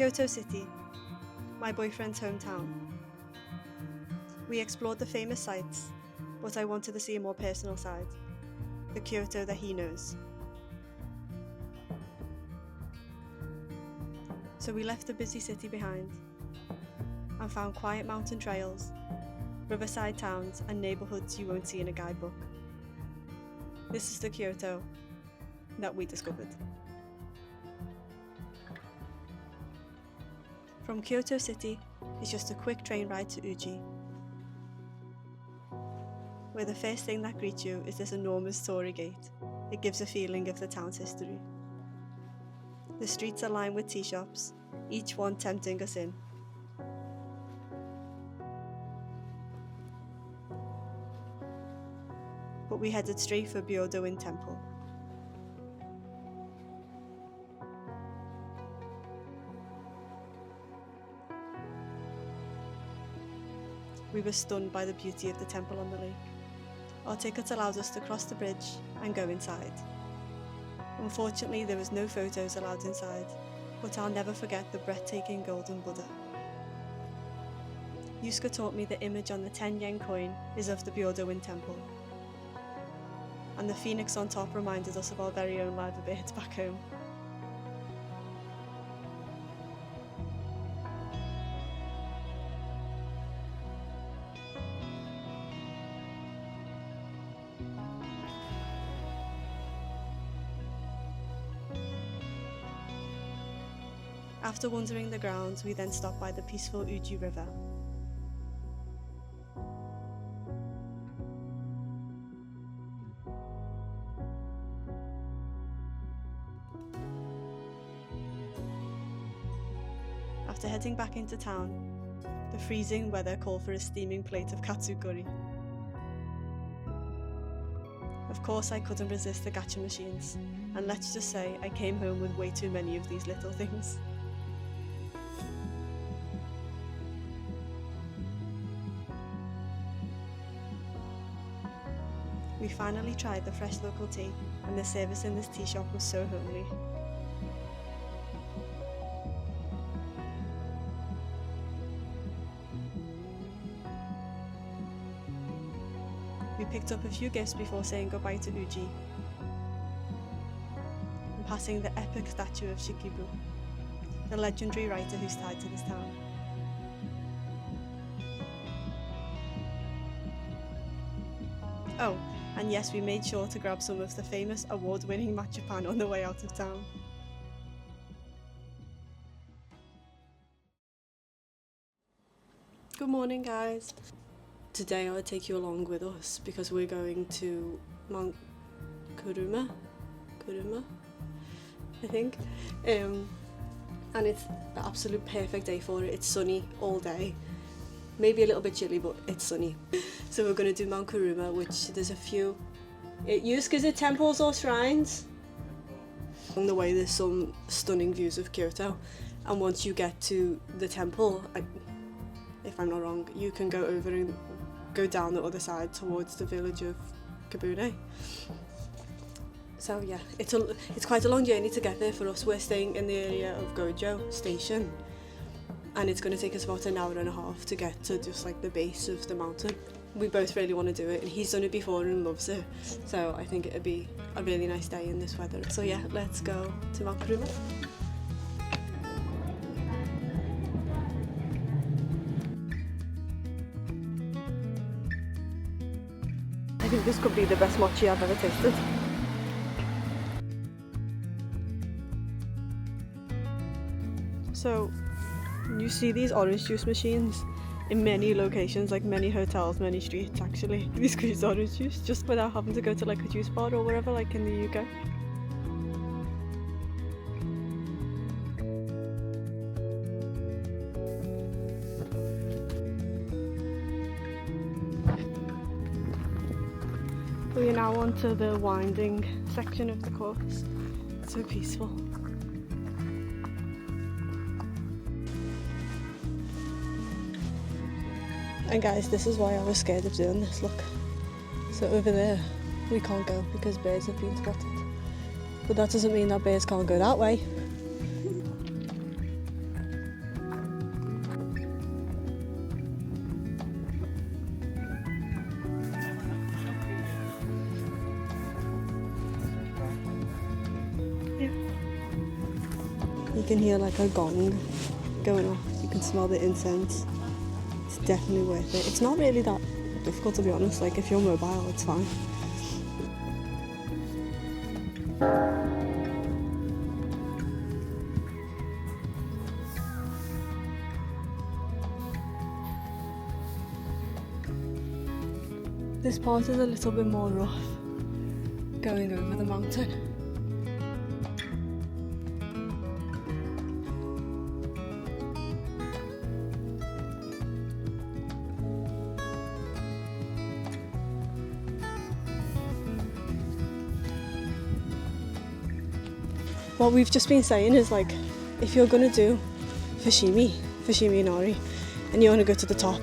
Kyoto City, my boyfriend's hometown. We explored the famous sites, but I wanted to see a more personal side, the Kyoto that he knows. So we left the busy city behind and found quiet mountain trails, riverside towns and neighbourhoods you won't see in a guidebook. This is the Kyoto that we discovered. From Kyoto City is just a quick train ride to Uji, where the first thing that greets you is this enormous torii gate. It gives a feeling of the town's history. The streets are lined with tea shops, each one tempting us in. But we headed straight for Byodo-in Temple. We were stunned by the beauty of the temple on the lake. Our tickets allowed us to cross the bridge and go inside. Unfortunately, there was no photos allowed inside, but I'll never forget the breathtaking golden Buddha. Yusuke taught me the image on the 10 yen coin is of the Byodo-in Temple, and the phoenix on top reminded us of our very own live birds back home. After wandering the grounds, we then stopped by the peaceful Uji River. After heading back into town, the freezing weather called for a steaming plate of katsu curry. Of course, I couldn't resist the gacha machines, and let's just say I came home with way too many of these little things. We finally tried the fresh local tea, and the service in this tea shop was so homely. We picked up a few gifts before saying goodbye to Uji, and passing the epic statue of Shikibu, the legendary writer who's tied to this town. Oh, and yes, we made sure to grab some of the famous award-winning matcha pan on the way out of town. Good morning, guys. Today I'll take you along with us because we're going to Mount Kuruma, I think. And it's the absolute perfect day for it. It's sunny all day. Maybe a little bit chilly, but it's sunny. So we're going to do Mount Kuruma, which there's a few Yusuke temples or shrines. Along the way there's some stunning views of Kyoto, and once you get to the temple, if I'm not wrong, you can go over and go down the other side towards the village of Kabune. So yeah, it's quite a long journey to get there for us. We're staying in the area of Gojo Station, and it's going to take us about an hour and a half to get to just like the base of the mountain. We both really want to do it, and he's done it before and loves it, so I think it'd be a really nice day in this weather. So yeah, let's go to Mount Kuruma. I think this could be the best mochi I've ever tasted. So you see these orange juice machines in many locations, like many hotels, many streets actually. You squeeze orange juice just without having to go to like a juice bar or wherever, like in the UK. We are now onto the winding section of the course. It's so peaceful. And guys, this is why I was scared of doing this, look. So over there, we can't go because birds have been spotted. But that doesn't mean that birds can't go that way. can hear like a gong going off. You can smell the incense. It's definitely worth it. It's not really that difficult, to be honest. Like, if you're mobile, it's fine. This part is a little bit more rough, going over the mountain. What we've just been saying is, like, if you're gonna do Fushimi Inari, and you want to go to the top,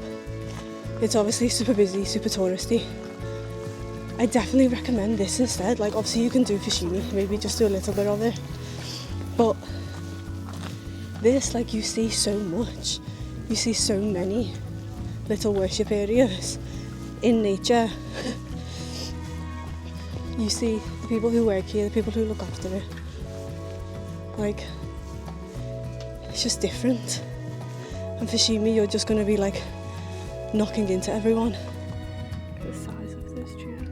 it's obviously super busy, super touristy. I definitely recommend this instead. Like, obviously you can do Fushimi, maybe just do a little bit of it, but this, like, you see so much. You see so many little worship areas in nature. You see the people who work here, the people who look after it. Like, it's just different. And Fushimi, you're just going to be like knocking into everyone. Look at the size of those trees.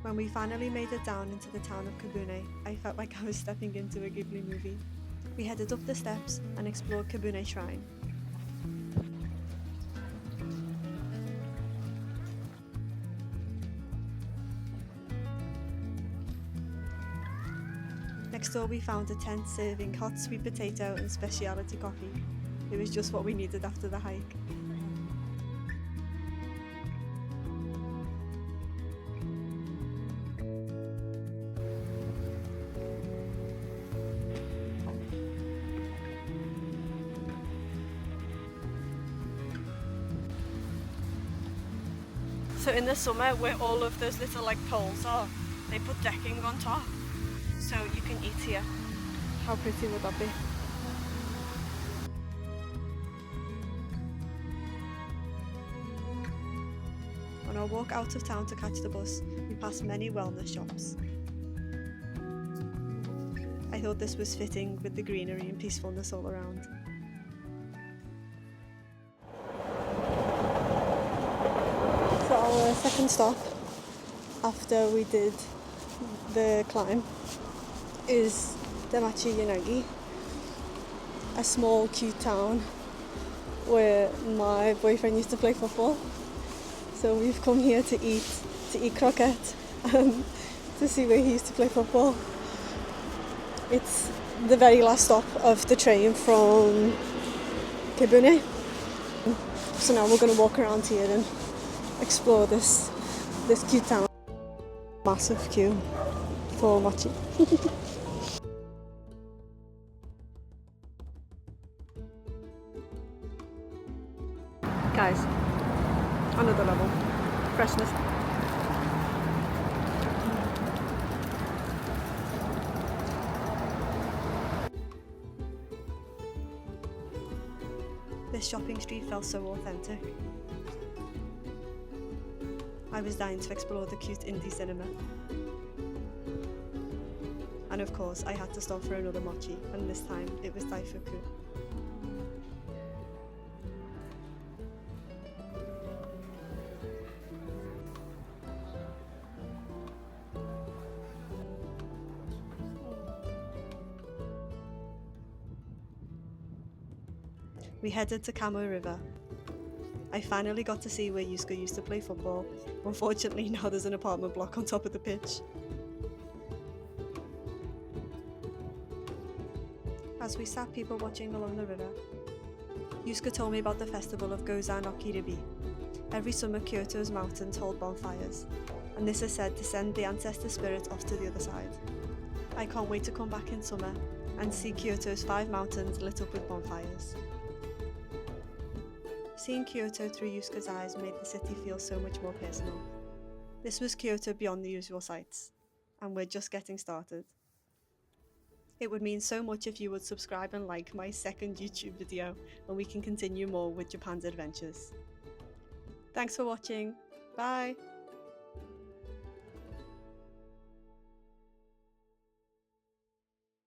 When we finally made it down into the town of Kibune, I felt like I was stepping into a Ghibli movie. We headed up the steps and explored Kibune Shrine. Next door we found a tent serving hot sweet potato and specialty coffee. It was just what we needed after the hike. So in the summer, where all of those little like poles are, they put decking on top, so you can eat here. How pretty would that be? On our walk out of town to catch the bus, we passed many wellness shops. I thought this was fitting with the greenery and peacefulness all around. So our second stop after we did the climb is Damachi Yanagi, a small cute town where my boyfriend used to play football. So we've come here to eat croquette, to see where he used to play football. It's the very last stop of the train from Kibune. So now we're going to walk around here and explore this cute town. Massive queue for mochi. Guys, another level. Freshness. This shopping street felt so authentic. I was dying to explore the cute indie cinema. And of course, I had to stop for another mochi, and this time it was daifuku. We headed to Kamo River. I finally got to see where Yusuke used to play football. Unfortunately, now there's an apartment block on top of the pitch. As we sat people watching along the river, Yusuke told me about the festival of Goza no Kiribi. Every summer Kyoto's mountains hold bonfires, and this is said to send the ancestor spirits off to the other side. I can't wait to come back in summer and see Kyoto's 5 mountains lit up with bonfires. Seeing Kyoto through Yusuke's eyes made the city feel so much more personal. This was Kyoto beyond the usual sights, and we're just getting started. It would mean so much if you would subscribe and like my second YouTube video, and we can continue more with Japan's adventures. Thanks for watching. Bye!